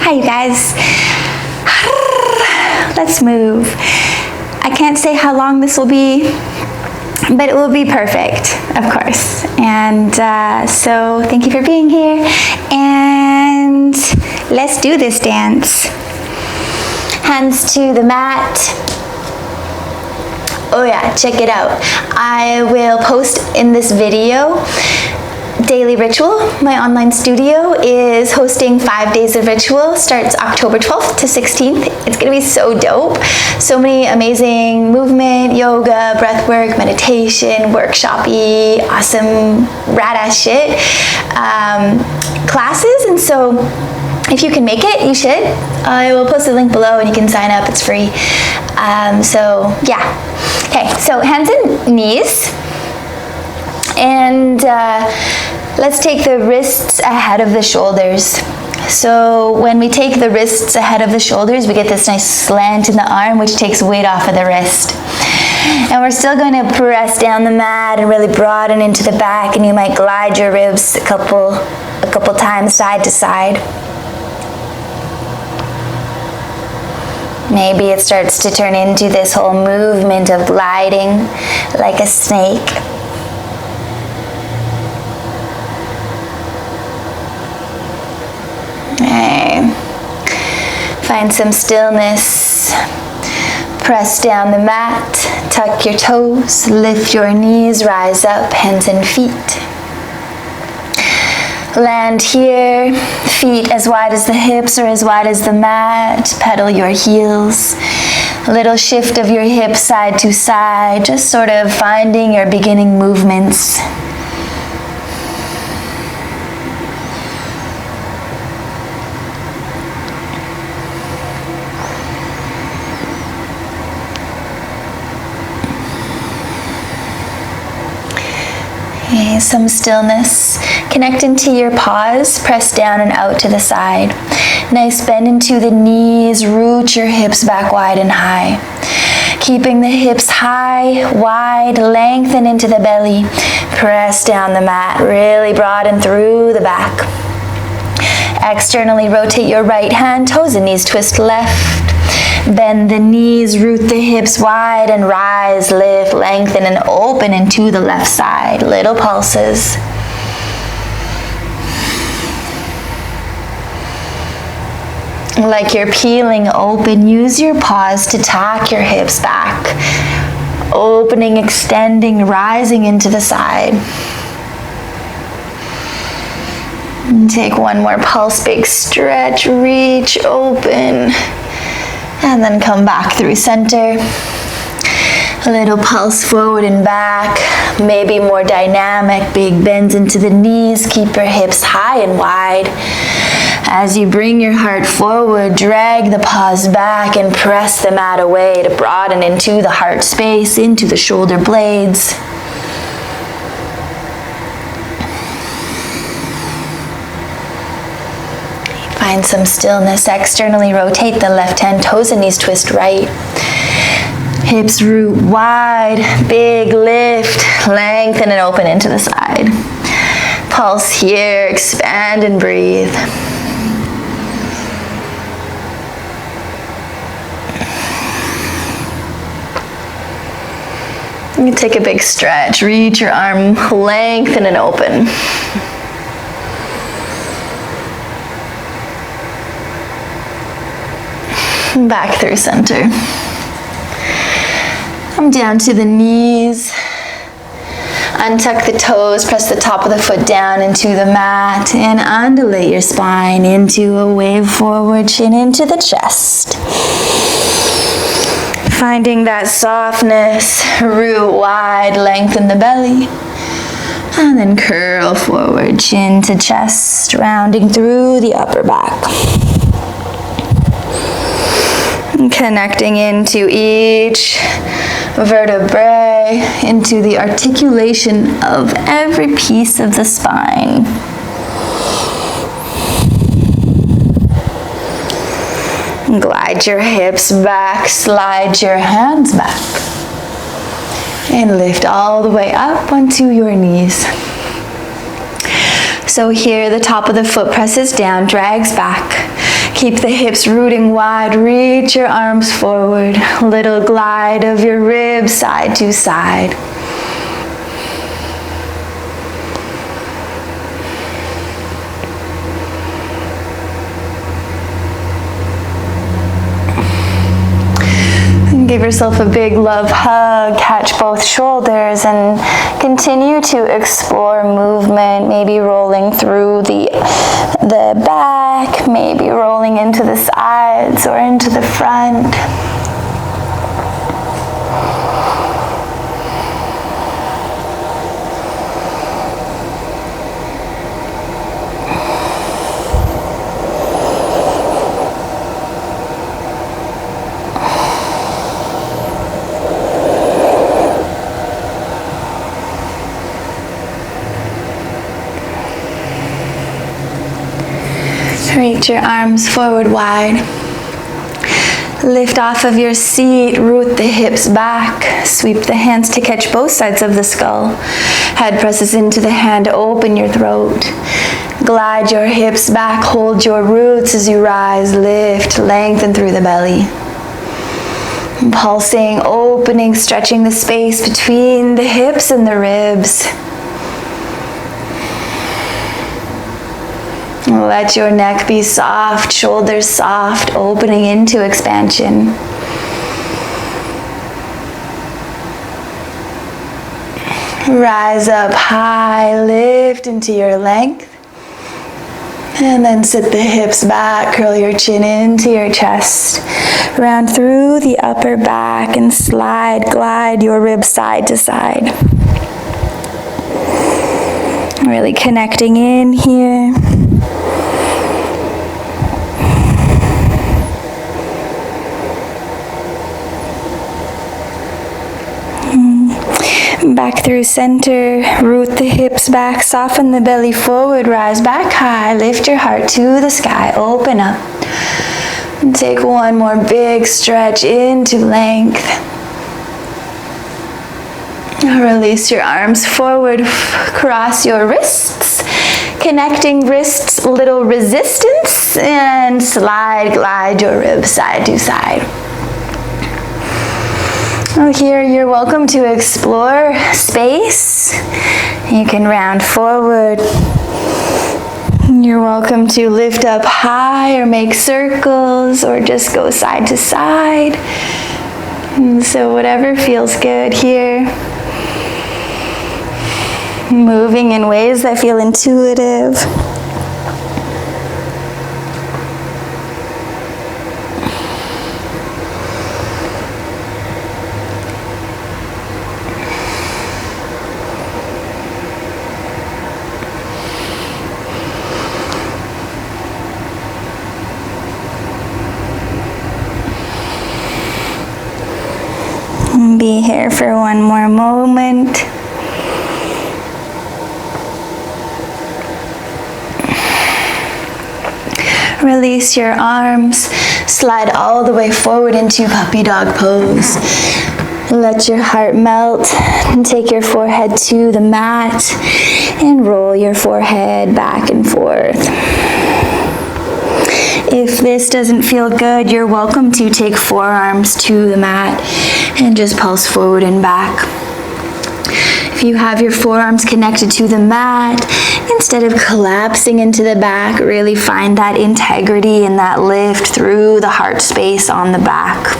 Hi, you guys. Let's move. I can't say how long this will be, but it will be perfect, of course. And so thank you for being here. And let's do this dance. Hands to the mat. Oh yeah, check it out. I will post in this video daily ritual. My online studio is hosting 5 days of ritual. Starts October 12th to 16th. It's gonna be so dope. So many amazing movement, yoga, breathwork, meditation, workshop-y, awesome, rad-ass shit classes. And so if you can make it, you should. I will post the link below and you can sign up. It's free. So yeah. Okay, so hands and knees. And let's take the wrists ahead of the shoulders. So when we take the wrists ahead of the shoulders, we get this nice slant in the arm, which takes weight off of the wrist. And we're still going to press down the mat and really broaden into the back, and you might glide your ribs a couple times side to side. Maybe it starts to turn into this whole movement of gliding like a snake. Okay. Find some stillness. Press down the mat, tuck your toes, lift your knees, rise up, hands and feet. Land here, feet as wide as the hips or as wide as the mat. Pedal your heels. A little shift of your hips side to side, just sort of finding your beginning movements. Okay, some stillness. Connect into your paws, press down and out to the side. Nice bend into the knees, root your hips back wide and high. Keeping the hips high, wide, lengthen into the belly. Press down the mat, really broaden through the back. Externally rotate your right hand, toes and knees twist left. Bend the knees, root the hips wide and rise, lift, lengthen and open into the left side. Little pulses. Like you're peeling open, use your paws to tack your hips back. Opening, extending, rising into the side. And take one more pulse, big stretch, reach, open. And then come back through center. A little pulse forward and back. Maybe more dynamic, big bends into the knees. Keep your hips high and wide. As you bring your heart forward, drag the paws back and press the mat away to broaden into the heart space, into the shoulder blades. Find some stillness. Externally rotate the left hand, toes and knees twist right. Hips root wide, big lift, lengthen and open into the side. Pulse here, expand and breathe. You take a big stretch, reach your arm, lengthen and open. Back through center. Come down to the knees. Untuck the toes, press the top of the foot down into the mat and undulate your spine into a wave forward, chin into the chest. Finding that softness, root wide, lengthen the belly. And then curl forward, chin to chest, rounding through the upper back. Connecting into each vertebrae, into the articulation of every piece of the spine. Glide your hips back, slide your hands back. And lift all the way up onto your knees. So here the top of the foot presses down, drags back. Keep the hips rooting wide, reach your arms forward. Little glide of your ribs side to side. Give yourself a big love hug, catch both shoulders, and continue to explore movement, maybe rolling through the back, maybe rolling into the sides or into the front. Reach your arms forward wide. Lift off of your seat, root the hips back. Sweep the hands to catch both sides of the skull. Head presses into the hand, open your throat. Glide your hips back, hold your roots as you rise, lift, lengthen through the belly. Pulsing, opening, stretching the space between the hips and the ribs. Let your neck be soft, shoulders soft, opening into expansion. Rise up high, lift into your length. And then sit the hips back, curl your chin into your chest. Round through the upper back and slide, glide your ribs side to side. Really connecting in here. Back through center, root the hips back, soften the belly forward, rise back high, lift your heart to the sky, open up. And take one more big stretch into length. Release your arms forward, cross your wrists, connecting wrists, little resistance, and slide, glide your ribs side to side. Here you're welcome to explore space. You can round forward. You're welcome to lift up high or make circles or just go side to side. And so whatever feels good here. Moving in ways that feel intuitive. Be here for one more moment. Release your arms, slide all the way forward into puppy dog pose. Let your heart melt and take your forehead to the mat and roll your forehead back and forth. If this doesn't feel good, you're welcome to take forearms to the mat and just pulse forward and back. If you have your forearms connected to the mat, instead of collapsing into the back, really find that integrity and that lift through the heart space on the back.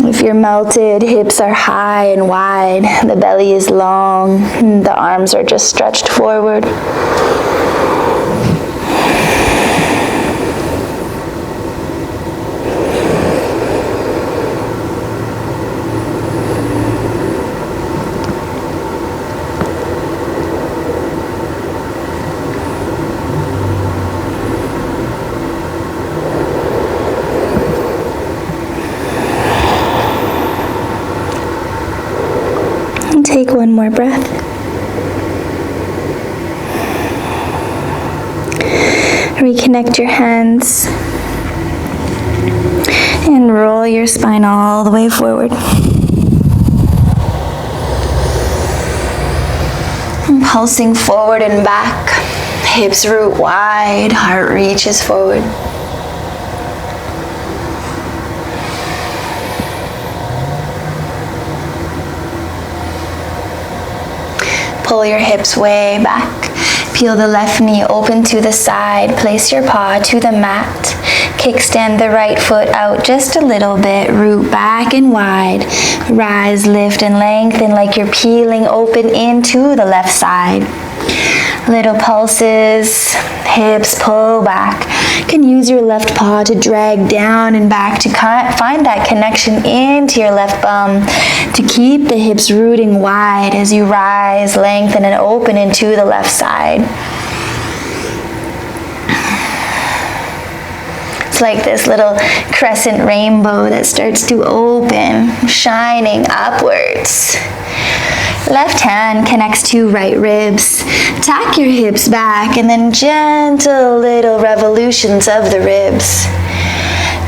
If you're melted, hips are high and wide, the belly is long, the arms are just stretched forward. Take one more breath. Reconnect your hands and roll your spine all the way forward. Pulsing forward and back, hips root wide, heart reaches forward. pull your hips way back. Peel the left knee open to the side. Place your paw to the mat. Kickstand the right foot out just a little bit. Root back and wide. Rise, lift, and lengthen like you're peeling open into the left side. Little pulses, hips pull back. You can use your left paw to drag down and back to find that connection into your left bum, to keep the hips rooting wide as you rise, lengthen, and open into the left side. It's like this little crescent rainbow that starts to open, shining upwards. Left hand connects to right ribs. Tack your hips back and then gentle little revolutions of the ribs.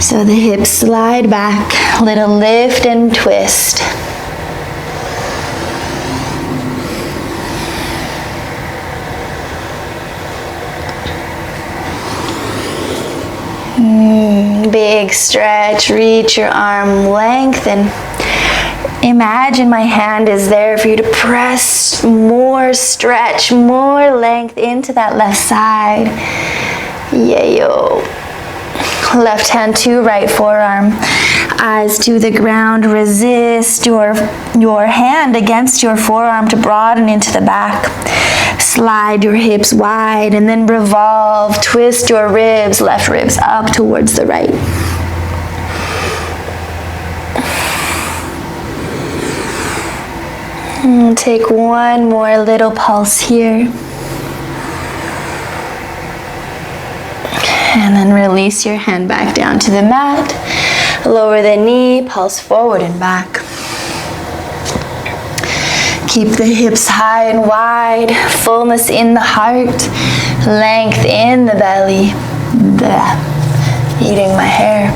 So the hips slide back, little lift and twist. Big stretch, reach your arm, lengthen. Imagine my hand is there for you to press more stretch, more length into that left side. Yayo. Left hand to right forearm. Eyes to the ground. Resist your hand against your forearm to broaden into the back. Slide your hips wide and then revolve. Twist your ribs, left ribs up towards the right. Take one more little pulse here. And then release your hand back down to the mat. Lower the knee, pulse forward and back. Keep the hips high and wide, fullness in the heart, length in the belly. Eating my hair.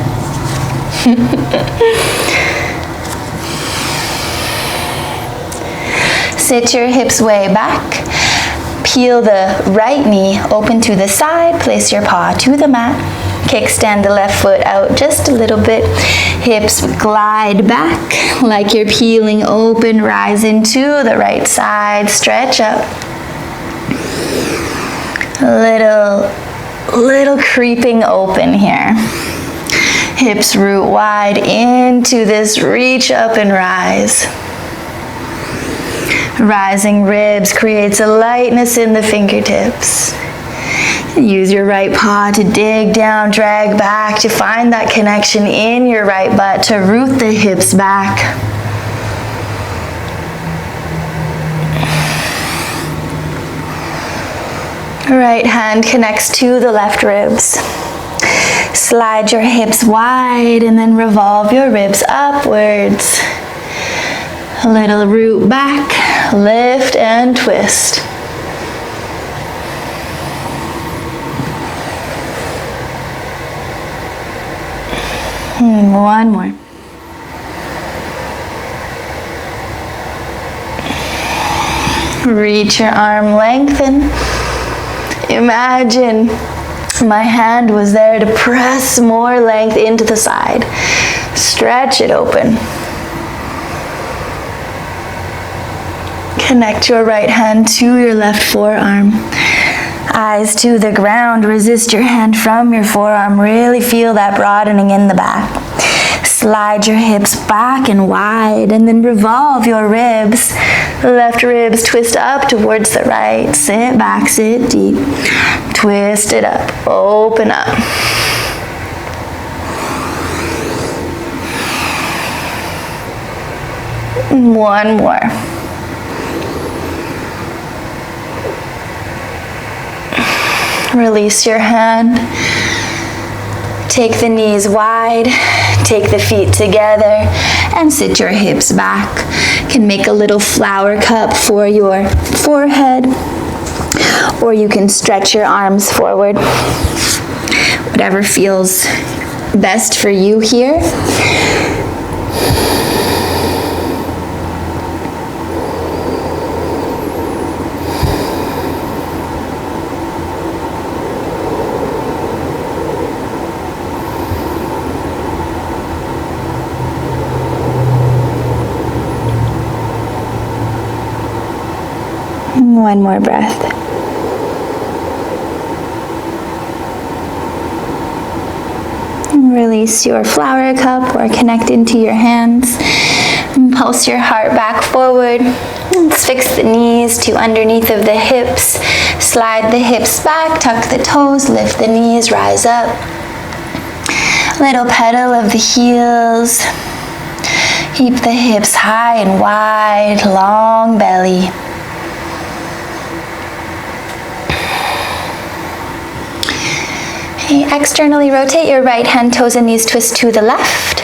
Sit your hips way back. Peel the right knee open to the side. Place your paw to the mat. Kickstand the left foot out just a little bit. Hips glide back like you're peeling open. Rise into the right side. Stretch up. Little creeping open here. Hips root wide into this reach up and rise. Rising ribs creates a lightness in the fingertips. Use your right paw to dig down, drag back to find that connection in your right butt to root the hips back. Right hand connects to the left ribs. Slide your hips wide and then revolve your ribs upwards. A little root back, lift and twist. One more. Reach your arm, lengthen. Imagine my hand was there to press more length into the side. Stretch it open. Connect your right hand to your left forearm. Eyes to the ground. Resist your hand from your forearm. Really feel that broadening in the back. Slide your hips back and wide and then revolve your ribs. Left ribs twist up towards the right. Sit back, sit deep. Twist it up. Open up. One more. Release your hand. Take the knees wide. Take the feet together and sit your hips back. You can make a little flower cup for your forehead, or you can stretch your arms forward. Whatever feels best for you here. One more breath. Release your flower cup or connect into your hands. And pulse your heart back forward. Let's fix the knees to underneath of the hips. Slide the hips back, tuck the toes, lift the knees, rise up. Little pedal of the heels. Keep the hips high and wide, long belly. Okay, externally rotate your right hand, toes and knees twist to the left.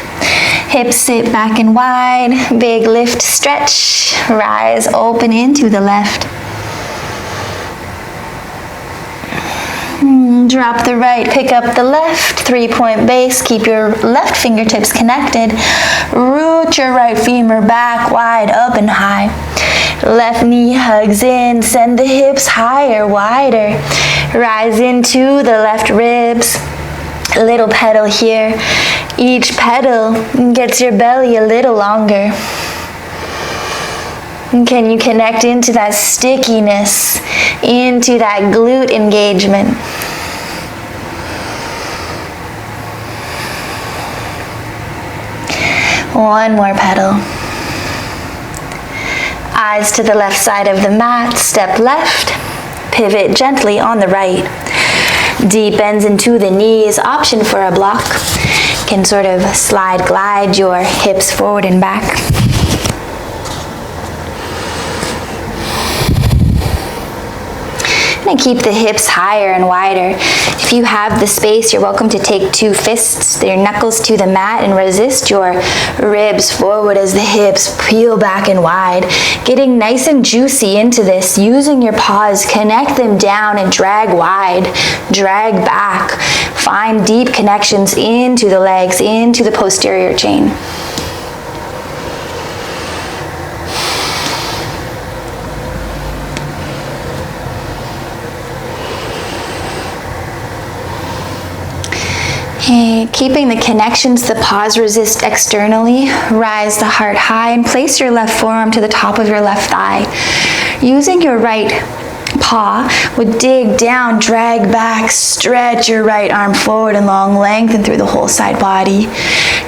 Hips sit back and wide, big lift, stretch, rise, open into the left. Drop the right, pick up the left, 3-point base, keep your left fingertips connected. Root your right femur back, wide, up and high. Left knee hugs in, send the hips higher, wider. Rise into the left ribs. A little pedal here. Each pedal gets your belly a little longer. And can you connect into that stickiness, into that glute engagement? One more pedal. Eyes to the left side of the mat, step left, pivot gently on the right. Deep bends into the knees, option for a block. Can sort of slide, glide your hips forward and back. And keep the hips higher and wider. If you have the space, you're welcome to take 2 fists, your knuckles to the mat, and resist your ribs forward as the hips peel back and wide. Getting nice and juicy into this, using your paws, connect them down and drag wide, drag back. Find deep connections into the legs, into the posterior chain. Okay, keeping the connections, the paws resist externally. Rise the heart high and place your left forearm to the top of your left thigh. Using your right paw would dig down, drag back, stretch your right arm forward and long, lengthen through the whole side body.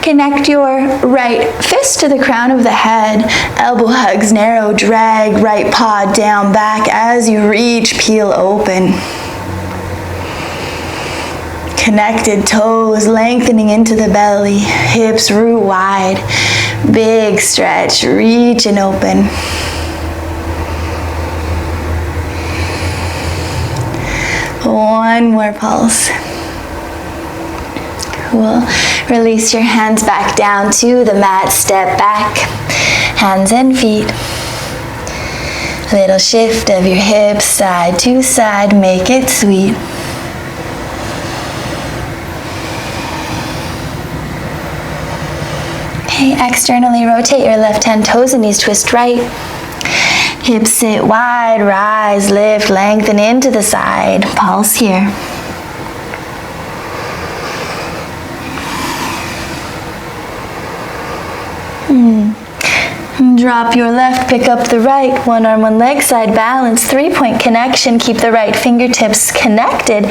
Connect your right fist to the crown of the head. Elbow hugs narrow, drag right paw down, back as you reach, peel open. Connected toes lengthening into the belly, hips root wide, big stretch, reach and open. One more pulse. Cool. Release your hands back down to the mat, step back, hands and feet. Little shift of your hips side to side, make it sweet. Okay, externally rotate your left hand, toes and knees twist right. Hips sit wide, rise, lift, lengthen into the side. Pulse here. Drop your left, pick up the right. One arm, one leg, side balance. 3-point connection. Keep the right fingertips connected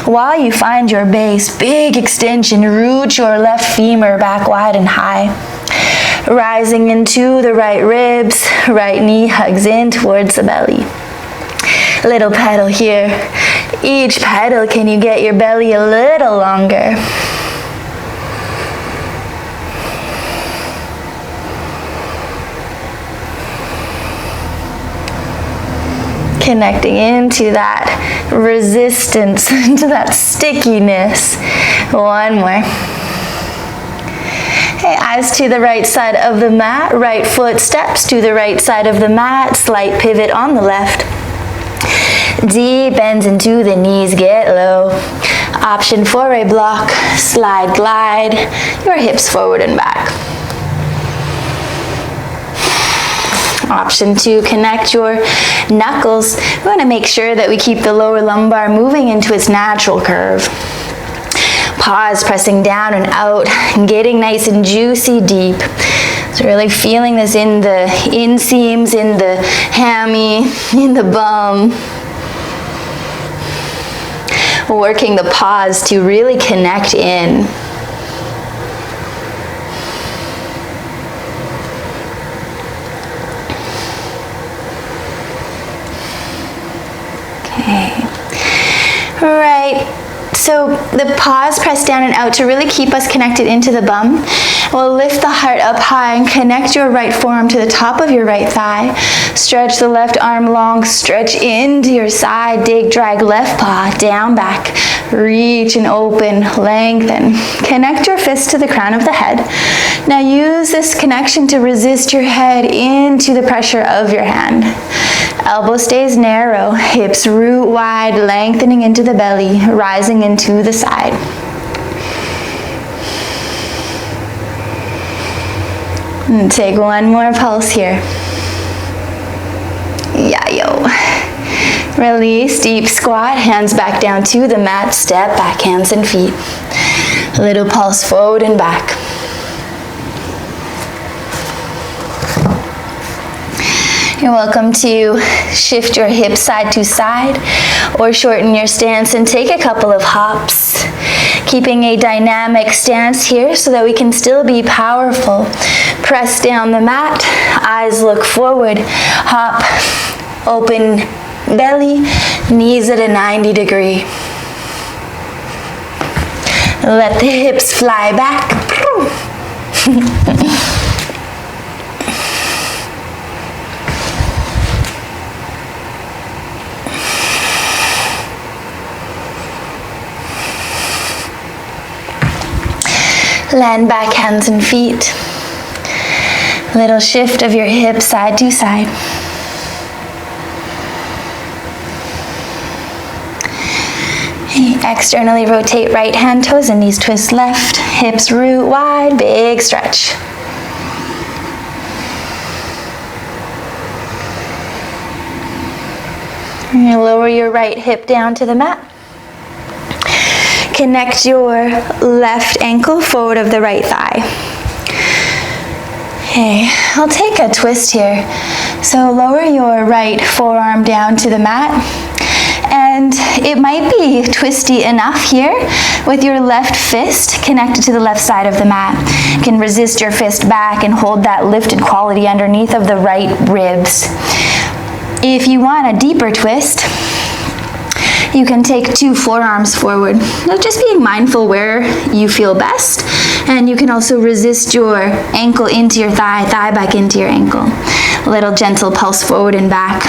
while you find your base. Big extension. Root your left femur back wide and high. Rising into the right ribs. Right knee hugs in towards the belly. Little pedal here. Each pedal, can you get your belly a little longer? Connecting into that resistance, into that stickiness. One more. Okay, eyes to the right side of the mat, right foot steps to the right side of the mat, slight pivot on the left. Deep bends into the knees, get low. Option for a block, slide, glide, your hips forward and back. Option 2, connect your knuckles. We want to make sure that we keep the lower lumbar moving into its natural curve. Pause, pressing down and out, getting nice and juicy deep. So really feeling this in the inseams, in the hammy, in the bum. Working the pause to really connect in. Okay. All right. So the pause, press down and out to really keep us connected into the bum. We'll lift the heart up high and connect your right forearm to the top of your right thigh. Stretch the left arm long, stretch into your side, dig, drag left paw down, back. Reach and open, lengthen. Connect your fist to the crown of the head. Now use this connection to resist your head into the pressure of your hand. Elbow stays narrow, hips root wide, lengthening into the belly, rising into the side. And take one more pulse here. Yayo. Release, deep squat, hands back down to the mat, step back, hands and feet. A little pulse forward and back. You're welcome to shift your hips side to side or shorten your stance and take a couple of hops. Keeping a dynamic stance here so that we can still be powerful. Press down the mat, eyes look forward, hop, open belly, knees at a 90 degree. Let the hips fly back. Land back, hands and feet. Little shift of your hips side to side. Externally rotate right hand, toes and knees twist left. Hips root wide, big stretch. You're going to lower your right hip down to the mat. Connect your left ankle forward of the right thigh. Okay, I'll take a twist here. So lower your right forearm down to the mat. And it might be twisty enough here with your left fist connected to the left side of the mat. You can resist your fist back and hold that lifted quality underneath of the right ribs. If you want a deeper twist, you can take 2 forearms forward. Just being mindful where you feel best. And you can also resist your ankle into your thigh, thigh back into your ankle. A little gentle pulse forward and back.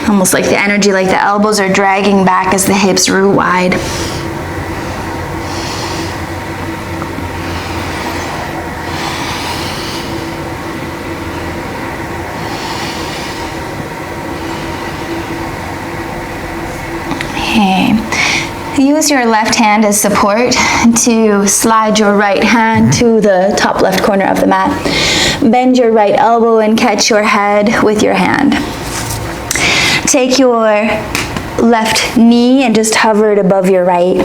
Almost like the energy, like the elbows are dragging back as the hips root wide. Okay. Use your left hand as support to slide your right hand to the top left corner of the mat. Bend your right elbow and catch your head with your hand. Take your left knee and just hover it above your right.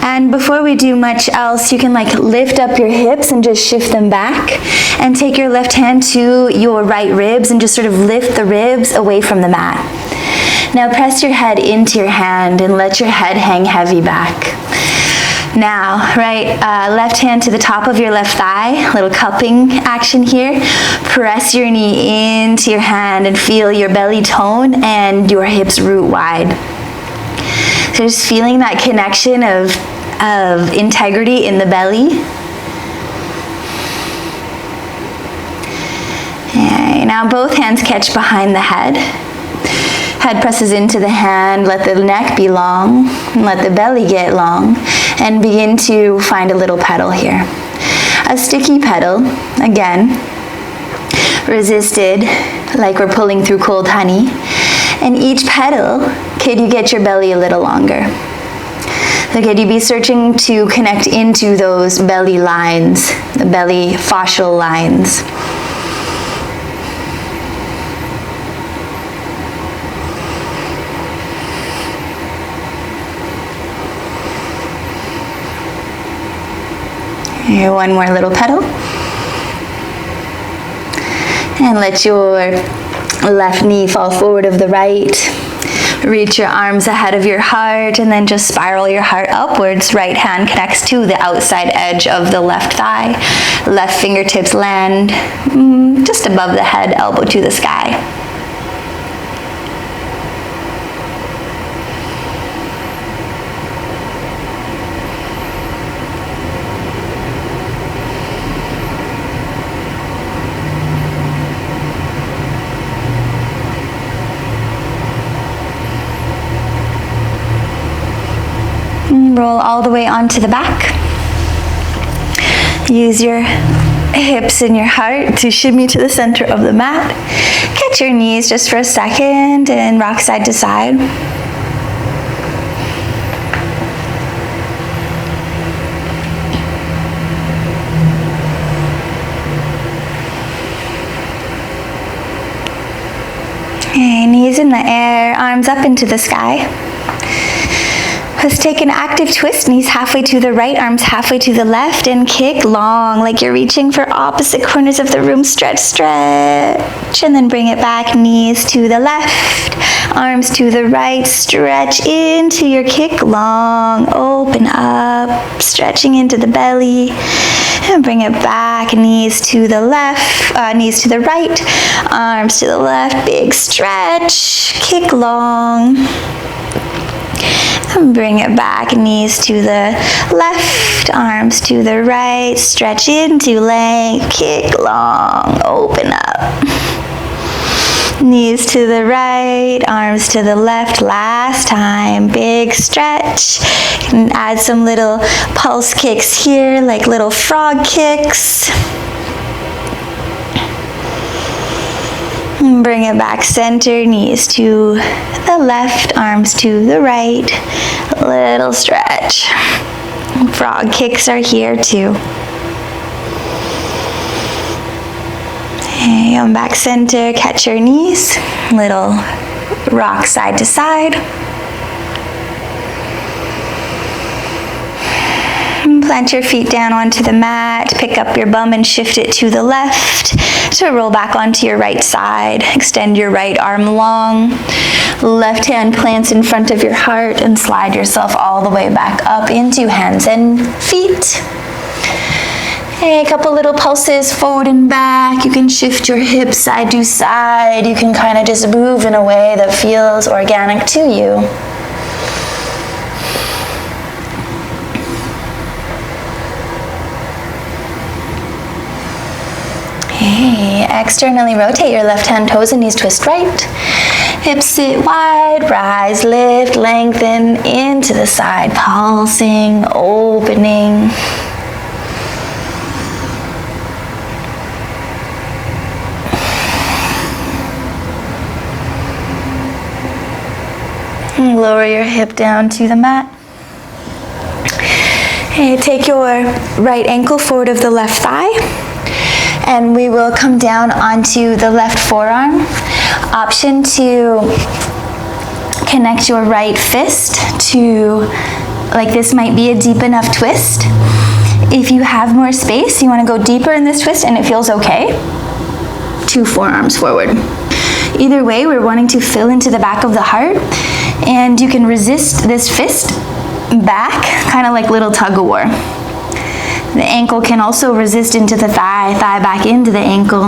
And before we do much else, you can lift up your hips and just shift them back. And take your left hand to your right ribs and just sort of lift the ribs away from the mat. Now press your head into your hand and let your head hang heavy back. Now, left hand to the top of your left thigh, little cupping action here. Press your knee into your hand and feel your belly tone and your hips root wide. So just feeling that connection of integrity in the belly. Okay, now both hands catch behind the head. Head presses into the hand, let the neck be long, and let the belly get long, and begin to find a little pedal here. A sticky pedal, again, resisted like we're pulling through cold honey. And each pedal, could you get your belly a little longer? So could you be searching to connect into those belly lines, the belly fascial lines? Here, one more little pedal. And let your left knee fall forward of the right. Reach your arms ahead of your heart and then just spiral your heart upwards. Right hand connects to the outside edge of the left thigh. Left fingertips land just above the head, elbow to the sky. Roll all the way onto the back. Use your hips and your heart to shimmy to the center of the mat. Catch your knees just for a second and rock side to side. Okay, knees in the air, arms up into the sky. Let's take an active twist, knees halfway to the right, arms halfway to the left, and kick long like you're reaching for opposite corners of the room. Stretch, stretch, and then bring it back, knees to the left, arms to the right, stretch into your kick long, open up, stretching into the belly, and bring it back, knees to the left, knees to the right, arms to the left, big stretch, kick long. And bring it back, knees to the left, arms to the right, stretch into length, kick long, open up. Knees to the right, arms to the left, last time, big stretch. And add some little pulse kicks here, like little frog kicks. And bring it back center, knees to the left, arms to the right, little stretch. Frog kicks are here too. Okay, come back center, catch your knees, little rock side to side. Plant your feet down onto the mat, pick up your bum and shift it to the left. So roll back onto your right side, extend your right arm long. Left hand plants in front of your heart and slide yourself all the way back up into hands and feet. Okay, a couple little pulses forward and back. You can shift your hips side to side. You can kind of just move in a way that feels organic to you. Okay, externally rotate your left hand, toes and knees twist right. Hips sit wide, rise, lift, lengthen into the side, pulsing, opening. And lower your hip down to the mat. Okay, take your right ankle forward of the left thigh. And we will come down onto the left forearm. Option to connect your right fist to, like this might be a deep enough twist. If you have more space, you want to go deeper in this twist and it feels okay, 2 forearms forward. Either way, we're wanting to fill into the back of the heart, and you can resist this fist back, kind of like little tug of war. The ankle can also resist into the thigh, thigh back into the ankle.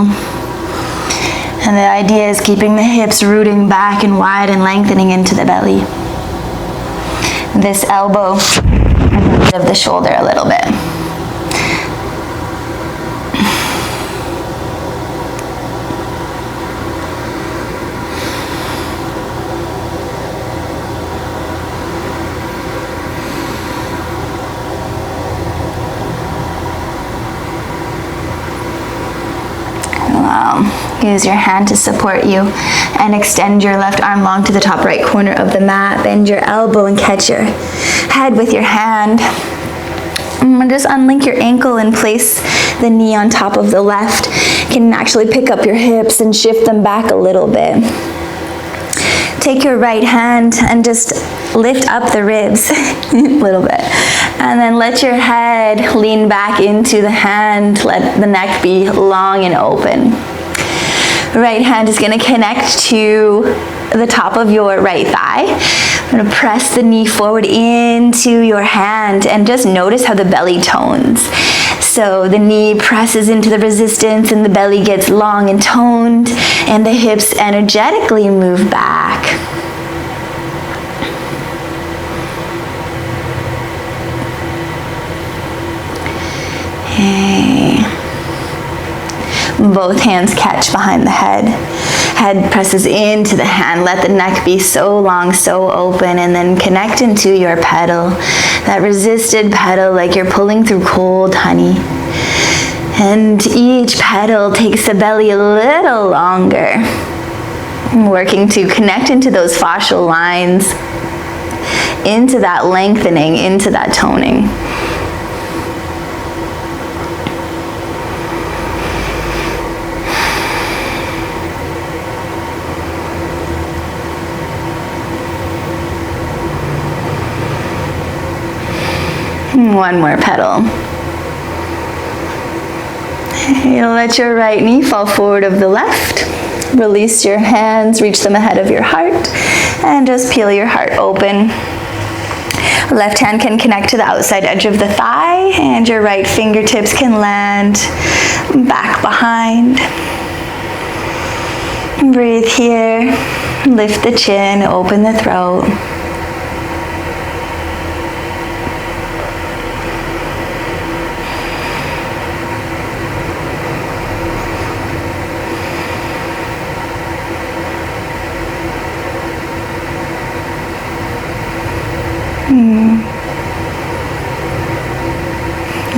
And the idea is keeping the hips rooting back and wide and lengthening into the belly. This elbow and of the shoulder a little bit. Use your hand to support you and extend your left arm long to the top right corner of the mat. Bend your elbow and catch your head with your hand. And just unlink your ankle and place the knee on top of the left. You can actually pick up your hips and shift them back a little bit. Take your right hand and just lift up the ribs a little bit. And then let your head lean back into the hand. Let the neck be long and open. Right hand is going to connect to the top of your right thigh. I'm going to press the knee forward into your hand and just notice how the belly tones. So the knee presses into the resistance and the belly gets long and toned, and the hips energetically move back. Okay. Both hands catch behind the head. Head presses into the hand. Let the neck be so long, so open, and then connect into your pedal. That resisted pedal, like you're pulling through cold honey. And each pedal takes the belly a little longer. Working to connect into those fascial lines, into that lengthening, into that toning. One more pedal. You'll let your right knee fall forward of the left. Release your hands, reach them ahead of your heart, and just peel your heart open. Left hand can connect to the outside edge of the thigh, and your right fingertips can land back behind. Breathe here. Lift the chin, open the throat.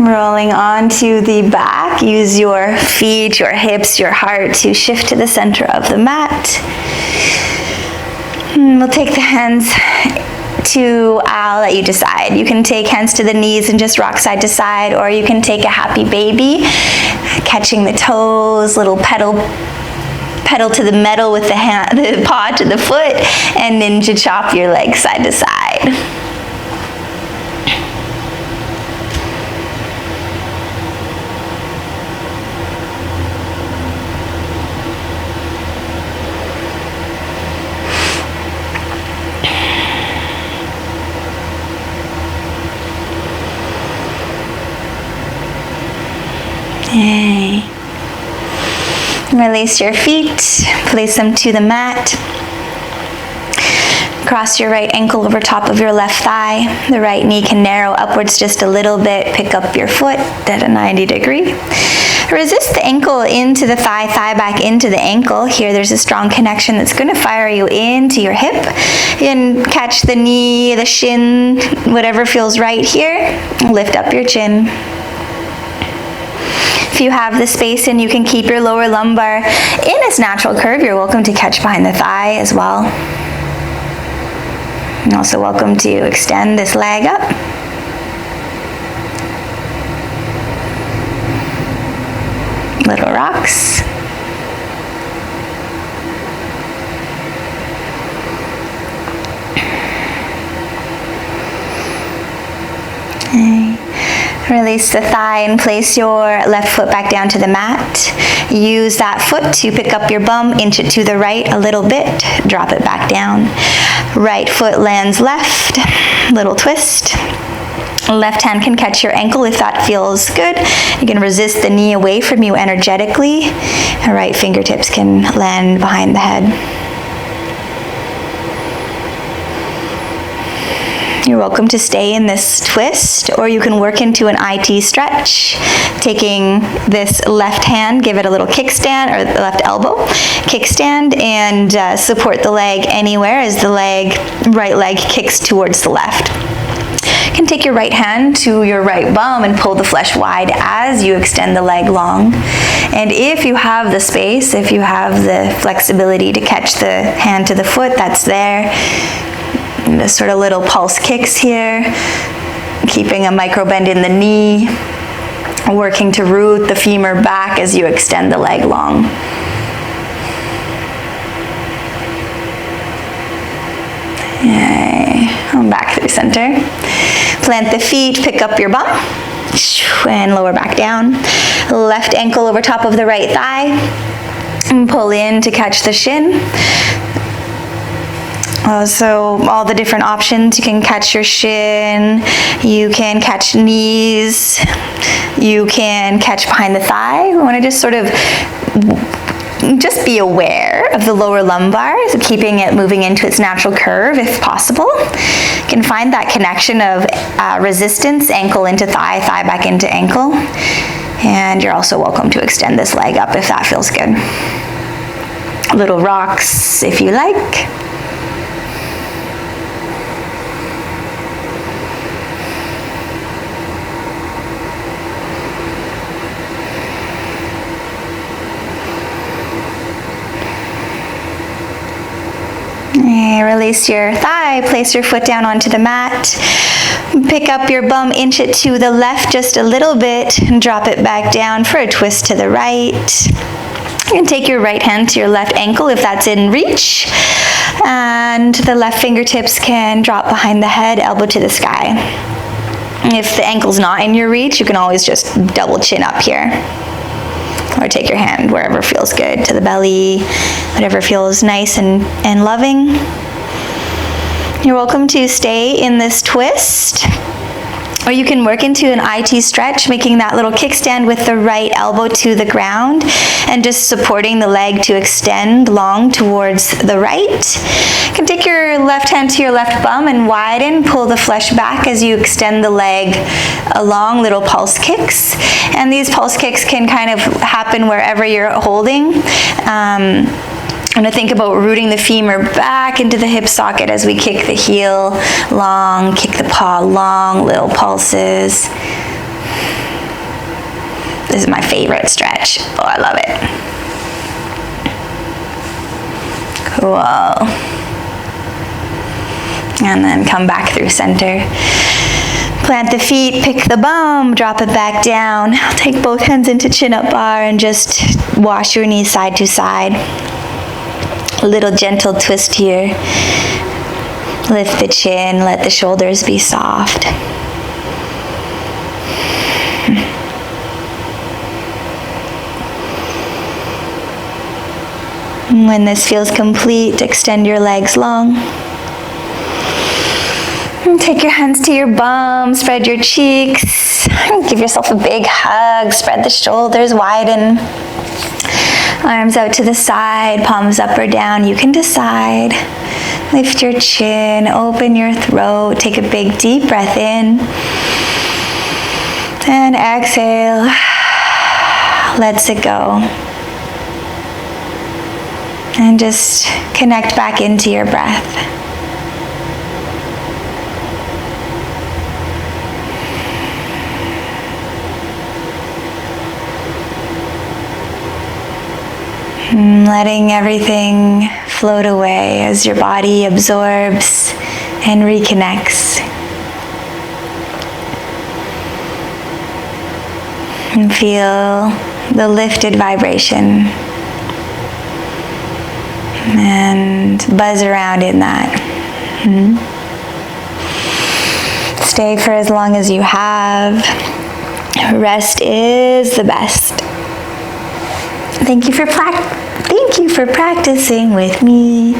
Rolling onto the back, use your feet, your hips, your heart to shift to the center of the mat. We'll take the hands to, I'll let you decide. You can take hands to the knees and just rock side to side, or you can take a happy baby, catching the toes, little pedal to the metal with the hand, the paw to the foot, and ninja chop your legs side to side. Yay. Release your feet, place them to the mat. Cross your right ankle over top of your left thigh. The right knee can narrow upwards just a little bit. Pick up your foot at a 90 degree. Resist the ankle into the thigh, thigh back into the ankle. Here there's a strong connection that's going to fire you into your hip. And catch the knee, the shin, whatever feels right here. Lift up your chin. If you have the space and you can keep your lower lumbar in its natural curve, you're welcome to catch behind the thigh as well. And also welcome to extend this leg up. Little rocks. Okay. Release the thigh and place your left foot back down to the mat. Use that foot to pick up your bum, inch it to the right a little bit, drop it back down. Right foot lands left, little twist. Left hand can catch your ankle if that feels good. You can resist the knee away from you energetically. And right fingertips can land behind the head. You're welcome to stay in this twist, or you can work into an IT stretch, taking this left hand, give it a little kickstand, or the left elbow, kickstand, and support the leg anywhere as the right leg kicks towards the left. You can take your right hand to your right bum and pull the flesh wide as you extend the leg long. And if you have the space, if you have the flexibility to catch the hand to the foot, that's there. And just sort of little pulse kicks here, keeping a micro bend in the knee, working to root the femur back as you extend the leg long. Yay. Come back through center. Plant the feet, pick up your bum, and lower back down. Left ankle over top of the right thigh, and pull in to catch the shin. So all the different options, you can catch your shin, you can catch knees, you can catch behind the thigh. We want to just sort of just be aware of the lower lumbar, so keeping it moving into its natural curve if possible. You can find that connection of resistance, ankle into thigh, thigh back into ankle. And you're also welcome to extend this leg up if that feels good. Little rocks if you like. Release your thigh, place your foot down onto the mat. Pick up your bum, inch it to the left just a little bit, and drop it back down for a twist to the right. You can take your right hand to your left ankle if that's in reach, and the left fingertips can drop behind the head, elbow to the sky. If the ankle's not in your reach, you can always just double chin up here. Or take your hand wherever feels good, to the belly, whatever feels nice and loving. You're welcome to stay in this twist, or you can work into an IT stretch, making that little kickstand with the right elbow to the ground and just supporting the leg to extend long towards the right. You can take your left hand to your left bum and widen, pull the flesh back as you extend the leg along, little pulse kicks. And these pulse kicks can kind of happen wherever you're holding. I'm going to think about rooting the femur back into the hip socket as we kick the heel long, kick the paw long, little pulses. This is my favorite stretch. Oh, I love it. Cool. And then come back through center. Plant the feet, pick the bum, drop it back down. Take both hands into chin-up bar and just wash your knees side to side. A little gentle twist here. Lift the chin, let the shoulders be soft. When this feels complete, extend your legs long. And take your hands to your bum, spread your cheeks. Give yourself a big hug, spread the shoulders, widen. Arms out to the side, palms up or down, you can decide. Lift your chin, open your throat, take a big deep breath in. And exhale, lets it go. And just connect back into your breath. Letting everything float away as your body absorbs and reconnects. And feel the lifted vibration and buzz around in that. Stay for as long as you have. Rest is the best. Thank you for practicing with me.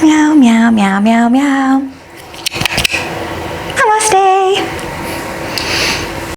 Meow, meow, meow, meow, meow.